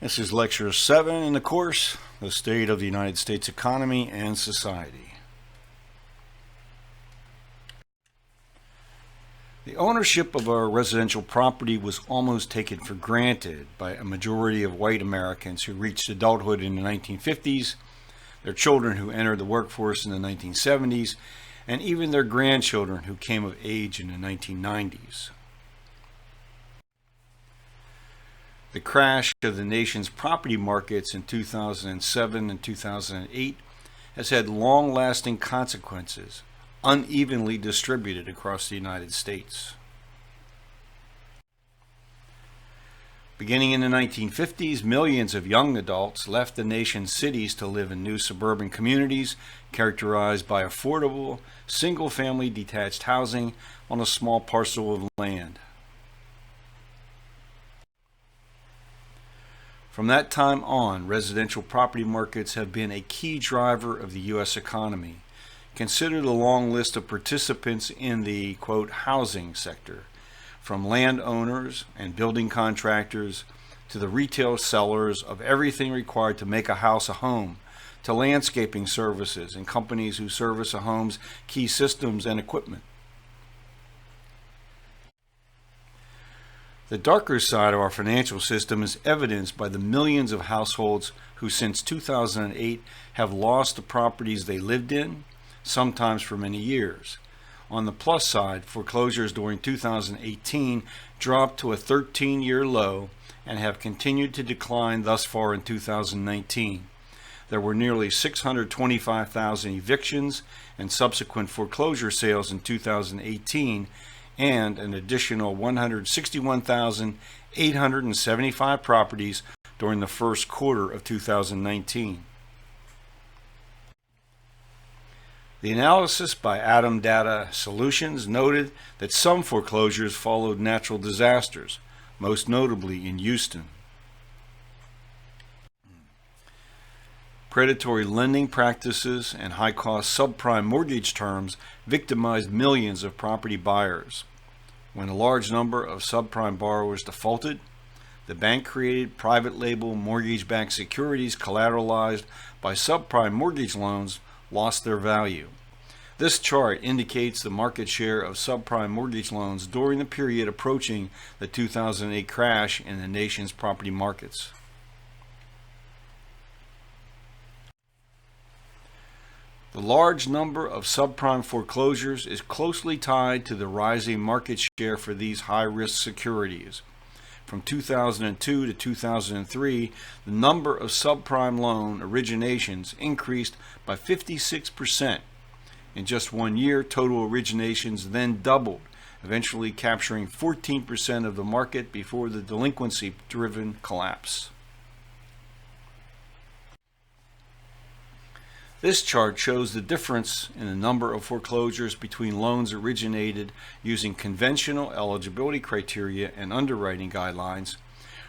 This is Lecture 7 in the course, The State of the United States Economy and Society. The ownership of our residential property was almost taken for granted by a majority of white Americans who reached adulthood in the 1950s, their children who entered the workforce in the 1970s, and even their grandchildren who came of age in the 1990s. The crash of the nation's property markets in 2007 and 2008 has had long-lasting consequences, unevenly distributed across the United States. Beginning in the 1950s, millions of young adults left the nation's cities to live in new suburban communities characterized by affordable, single-family detached housing on a small parcel of land. From that time on, residential property markets have been a key driver of the U.S. economy. Consider the long list of participants in the, quote, housing sector, from landowners and building contractors to the retail sellers of everything required to make a house a home, to landscaping services and companies who service a home's key systems and equipment. The darker side of our financial system is evidenced by the millions of households who since 2008 have lost the properties they lived in, sometimes for many years. On the plus side, foreclosures during 2018 dropped to a 13-year low and have continued to decline thus far in 2019. There were nearly 625,000 evictions and subsequent foreclosure sales in 2018, and an additional 161,875 properties during the first quarter of 2019. The analysis by Adam Data Solutions noted that some foreclosures followed natural disasters, most notably in Houston. Predatory lending practices and high-cost subprime mortgage terms victimized millions of property buyers. When a large number of subprime borrowers defaulted, the bank created private label mortgage-backed securities collateralized by subprime mortgage loans lost their value. This chart indicates the market share of subprime mortgage loans during the period approaching the 2008 crash in the nation's property markets. The large number of subprime foreclosures is closely tied to the rising market share for these high-risk securities. From 2002 to 2003, the number of subprime loan originations increased by 56%. In just 1 year, total originations then doubled, eventually capturing 14% of the market before the delinquency-driven collapse. This chart shows the difference in the number of foreclosures between loans originated using conventional eligibility criteria and underwriting guidelines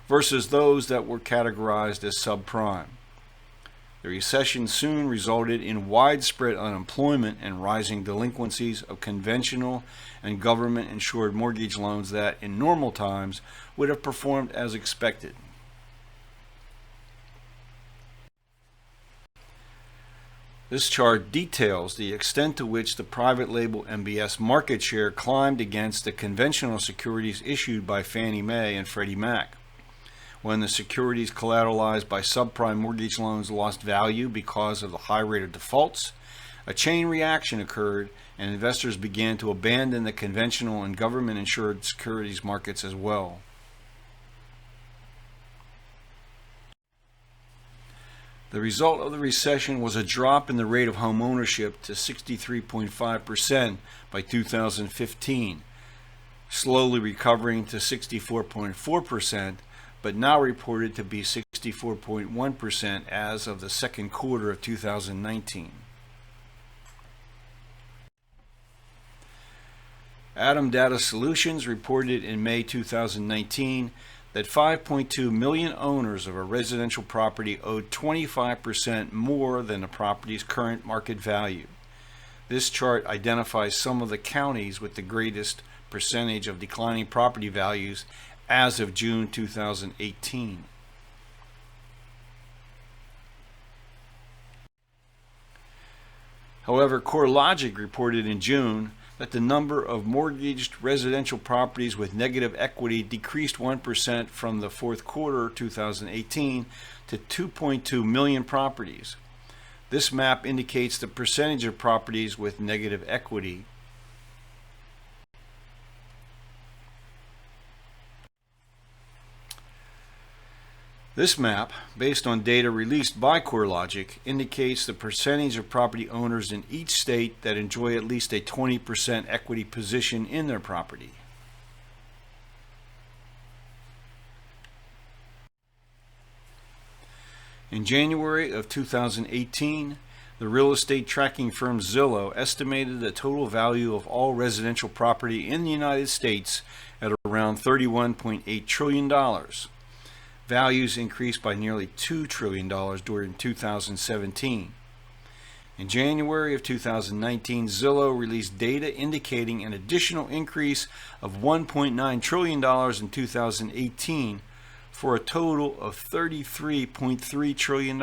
versus those that were categorized as subprime. The recession soon resulted in widespread unemployment and rising delinquencies of conventional and government-insured mortgage loans that, in normal times, would have performed as expected. This chart details the extent to which the private label MBS market share climbed against the conventional securities issued by Fannie Mae and Freddie Mac. When the securities collateralized by subprime mortgage loans lost value because of the high rate of defaults, a chain reaction occurred and investors began to abandon the conventional and government-insured securities markets as well. The result of the recession was a drop in the rate of home ownership to 63.5% by 2015, slowly recovering to 64.4%, but now reported to be 64.1% as of the second quarter of 2019. Adam Data Solutions reported in May 2019 that 5.2 million owners of a residential property owed 25% more than the property's current market value. This chart identifies some of the counties with the greatest percentage of declining property values as of June 2018. However, CoreLogic reported in June that the number of mortgaged residential properties with negative equity decreased 1% from the fourth quarter 2018 to 2.2 million properties. This map indicates the percentage of properties with negative equity. This map, based on data released by CoreLogic, indicates the percentage of property owners in each state that enjoy at least a 20% equity position in their property. In January of 2018, the real estate tracking firm Zillow estimated the total value of all residential property in the United States at around $31.8 trillion. Values increased by nearly $2 trillion during 2017. In January of 2019, Zillow released data indicating an additional increase of $1.9 trillion in 2018 for a total of $33.3 trillion.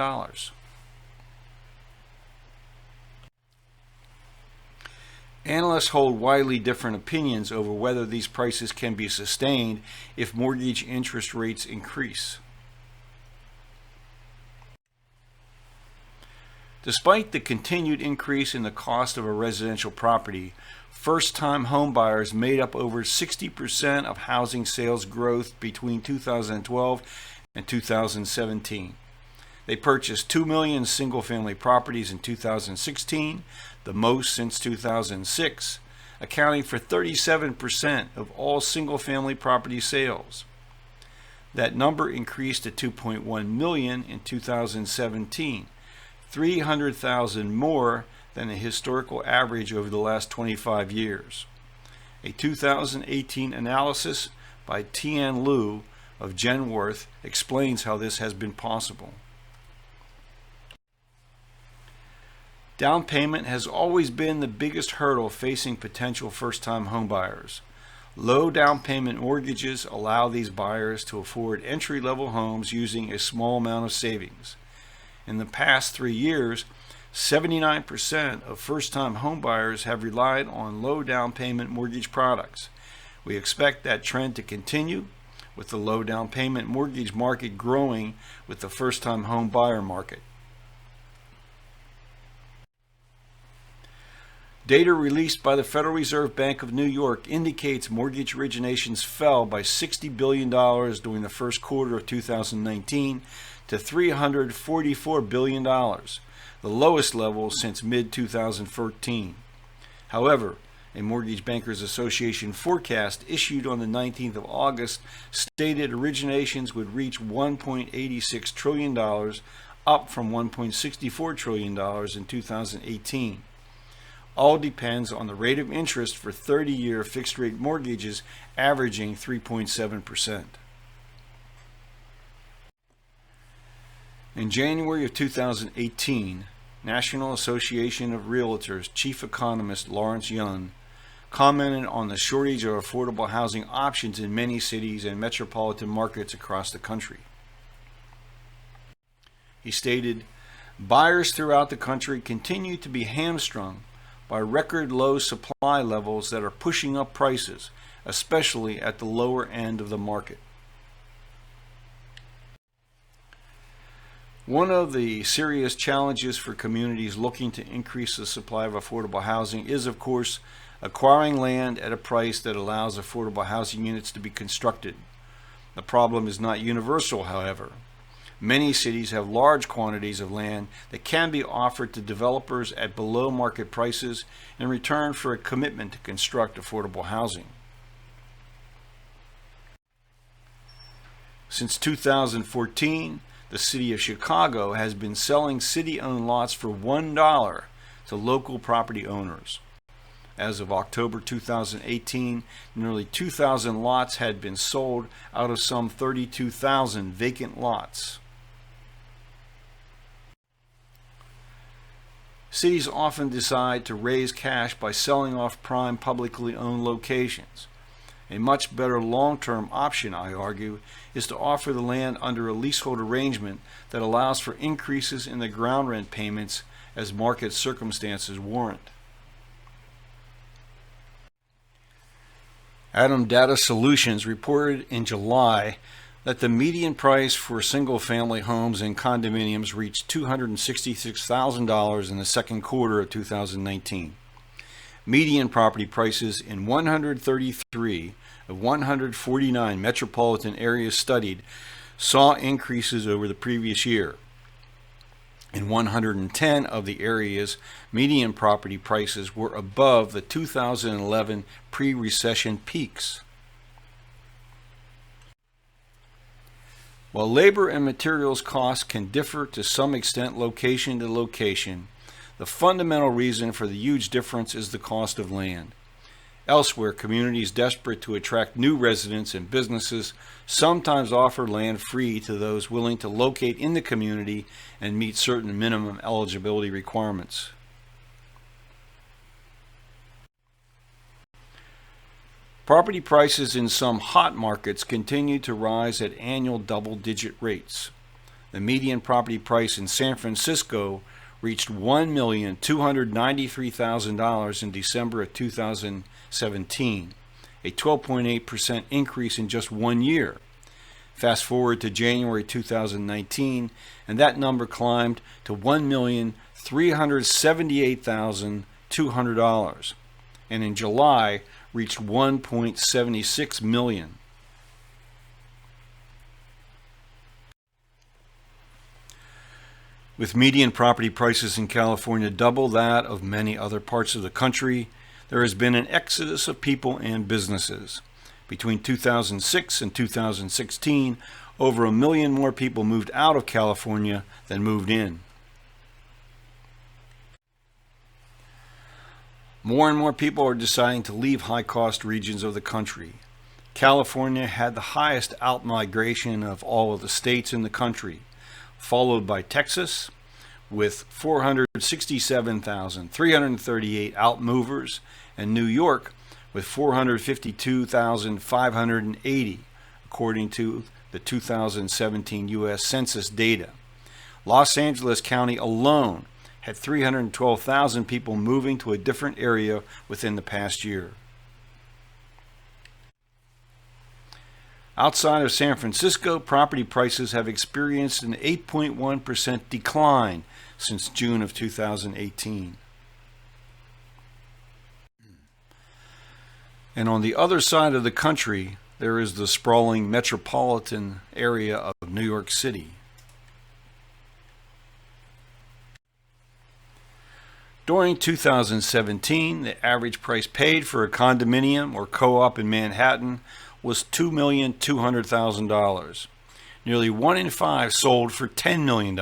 Analysts hold widely different opinions over whether these prices can be sustained if mortgage interest rates increase. Despite the continued increase in the cost of a residential property, first-time homebuyers made up over 60% of housing sales growth between 2012 and 2017. They purchased 2 million single-family properties in 2016, the most since 2006, accounting for 37% of all single-family property sales. That number increased to 2.1 million in 2017, 300,000 more than the historical average over the last 25 years. A 2018 analysis by Tian Liu of Genworth explains how this has been possible. Down payment has always been the biggest hurdle facing potential first-time homebuyers. Low down payment mortgages allow these buyers to afford entry-level homes using a small amount of savings. In the past 3 years, 79% of first-time homebuyers have relied on low down payment mortgage products. We expect that trend to continue, with the low down payment mortgage market growing with the first-time home buyer market. Data released by the Federal Reserve Bank of New York indicates mortgage originations fell by $60 billion during the first quarter of 2019 to $344 billion, the lowest level since mid-2014. However, a Mortgage Bankers Association forecast issued on the 19th of August stated originations would reach $1.86 trillion, up from $1.64 trillion in 2018. All depends on the rate of interest for 30-year fixed-rate mortgages averaging 3.7%. In January of 2018, National Association of Realtors chief economist Lawrence Yun commented on the shortage of affordable housing options in many cities and metropolitan markets across the country. He stated, "Buyers throughout the country continue to be hamstrung by record low supply levels that are pushing up prices, especially at the lower end of the market." One of the serious challenges for communities looking to increase the supply of affordable housing is, of course, acquiring land at a price that allows affordable housing units to be constructed. The problem is not universal, however. Many cities have large quantities of land that can be offered to developers at below market prices in return for a commitment to construct affordable housing. Since 2014, the city of Chicago has been selling city-owned lots for $1 to local property owners. As of October 2018, nearly 2,000 lots had been sold out of some 32,000 vacant lots. Cities often decide to raise cash by selling off prime publicly owned locations. A much better long-term option, I argue, is to offer the land under a leasehold arrangement that allows for increases in the ground rent payments as market circumstances warrant. Adam Data Solutions reported in July that the median price for single-family homes and condominiums reached $266,000 in the second quarter of 2019. Median property prices in 133 of 149 metropolitan areas studied saw increases over the previous year. In 110 of the areas, median property prices were above the 2011 pre-recession peaks. While labor and materials costs can differ to some extent location to location, the fundamental reason for the huge difference is the cost of land. Elsewhere, communities desperate to attract new residents and businesses sometimes offer land free to those willing to locate in the community and meet certain minimum eligibility requirements. Property prices in some hot markets continue to rise at annual double-digit rates. The median property price in San Francisco reached $1,293,000 in December of 2017, a 12.8% increase in just 1 year. Fast forward to January 2019, and that number climbed to $1,378,200, and in July reached $1.76 million. With median property prices in California double that of many other parts of the country, there has been an exodus of people and businesses. Between 2006 and 2016, over 1 million more people moved out of California than moved in. More and more people are deciding to leave high-cost regions of the country. California had the highest out-migration of all of the states in the country, followed by Texas with 467,338 out-movers, and New York with 452,580, according to the 2017 U.S. Census data. Los Angeles County alone had 312,000 people moving to a different area within the past year. Outside of San Francisco, property prices have experienced an 8.1% decline since June of 2018. And on the other side of the country, there is the sprawling metropolitan area of New York City. During 2017, the average price paid for a condominium or co-op in Manhattan was $2,200,000. Nearly 1 in 5 sold for $10 million.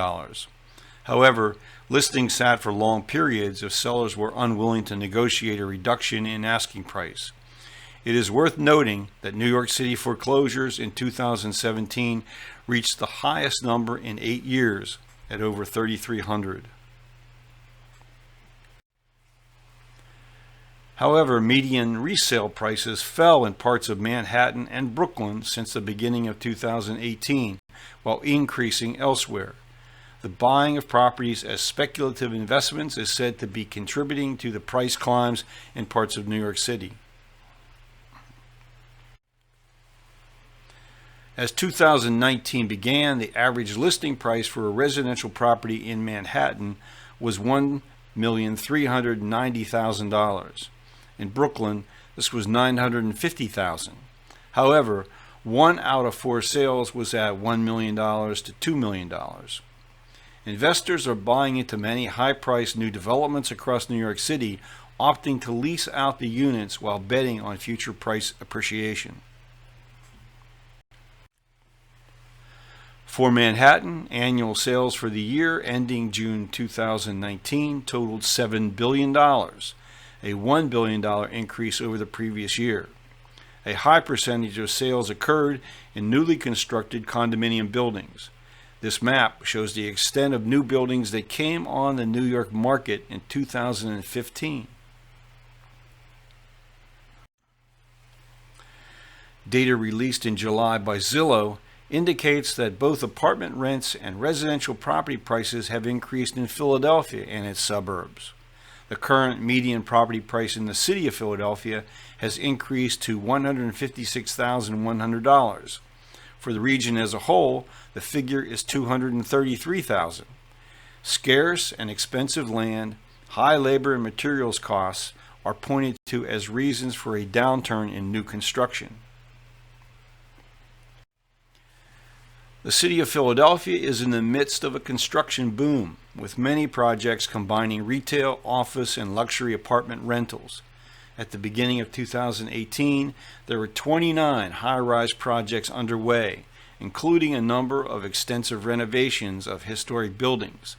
However, listings sat for long periods if sellers were unwilling to negotiate a reduction in asking price. It is worth noting that New York City foreclosures in 2017 reached the highest number in 8 years at over 3,300. However, median resale prices fell in parts of Manhattan and Brooklyn since the beginning of 2018, while increasing elsewhere. The buying of properties as speculative investments is said to be contributing to the price climbs in parts of New York City. As 2019 began, the average listing price for a residential property in Manhattan was $1,390,000. In Brooklyn, this was $950,000. However, 1 out of 4 sales was at $1 million to $2 million. Investors are buying into many high-priced new developments across New York City, opting to lease out the units while betting on future price appreciation. For Manhattan, annual sales for the year ending June 2019 totaled $7 billion. A $1 billion increase over the previous year. A high percentage of sales occurred in newly constructed condominium buildings. This map shows the extent of new buildings that came on the New York market in 2015. Data released in July by Zillow indicates that both apartment rents and residential property prices have increased in Philadelphia and its suburbs. The current median property price in the city of Philadelphia has increased to $156,100. For the region as a whole, the figure is $233,000. Scarce and expensive land, high labor and materials costs are pointed to as reasons for a downturn in new construction. The city of Philadelphia is in the midst of a construction boom, with many projects combining retail, office, and luxury apartment rentals. At the beginning of 2018, there were 29 high-rise projects underway, including a number of extensive renovations of historic buildings.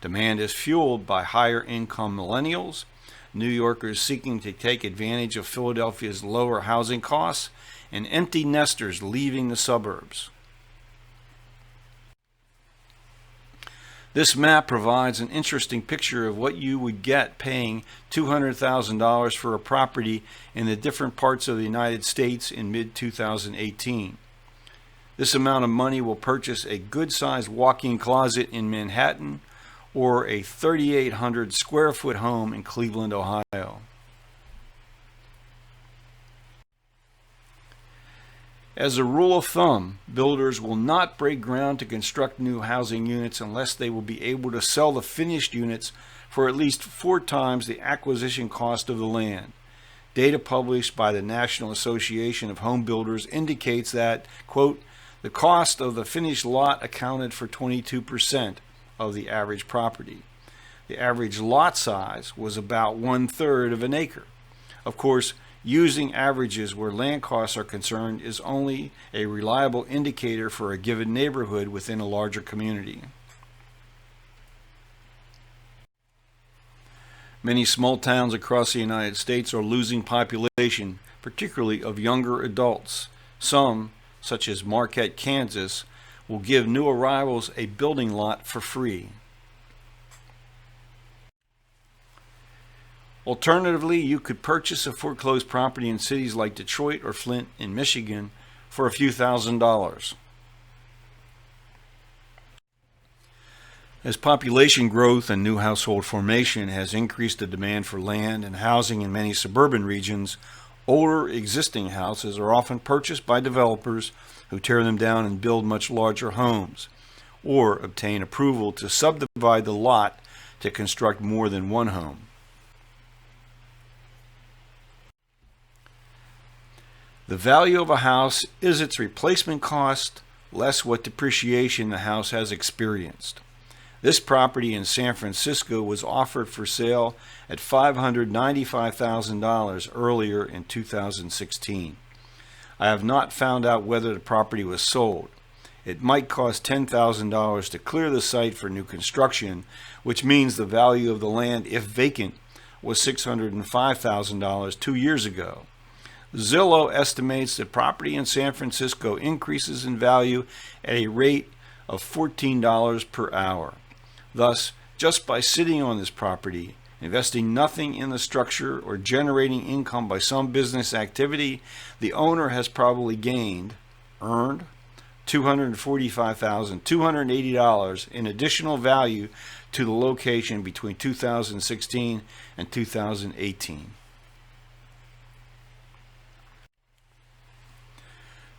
Demand is fueled by higher-income millennials, New Yorkers seeking to take advantage of Philadelphia's lower housing costs, and empty nesters leaving the suburbs. This map provides an interesting picture of what you would get paying $200,000 for a property in the different parts of the United States in mid-2018. This amount of money will purchase a good-sized walk-in closet in Manhattan or a 3,800 square foot home in Cleveland, Ohio. As a rule of thumb, builders will not break ground to construct new housing units unless they will be able to sell the finished units for at least 4 times the acquisition cost of the land. Data published by the National Association of Home Builders indicates that, quote, the cost of the finished lot accounted for 22% of the average property. The average lot size was about 1/3 of an acre. Of course, using averages where land costs are concerned is only a reliable indicator for a given neighborhood within a larger community. Many small towns across the United States are losing population, particularly of younger adults. Some, such as Marquette, Kansas, will give new arrivals a building lot for free. Alternatively, you could purchase a foreclosed property in cities like Detroit or Flint in Michigan for a few $1,000s. As population growth and new household formation has increased the demand for land and housing in many suburban regions, older existing houses are often purchased by developers who tear them down and build much larger homes, or obtain approval to subdivide the lot to construct more than one home. The value of a house is its replacement cost, less what depreciation the house has experienced. This property in San Francisco was offered for sale at $595,000 earlier in 2016. I have not found out whether the property was sold. It might cost $10,000 to clear the site for new construction, which means the value of the land, if vacant, was $605,000 2 years ago. Zillow estimates that property in San Francisco increases in value at a rate of $14 per hour. Thus, just by sitting on this property, investing nothing in the structure or generating income by some business activity, the owner has probably earned $245,280 in additional value to the location between 2016 and 2018.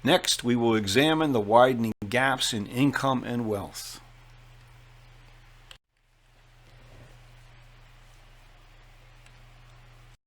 Next, we will examine the widening gaps in income and wealth.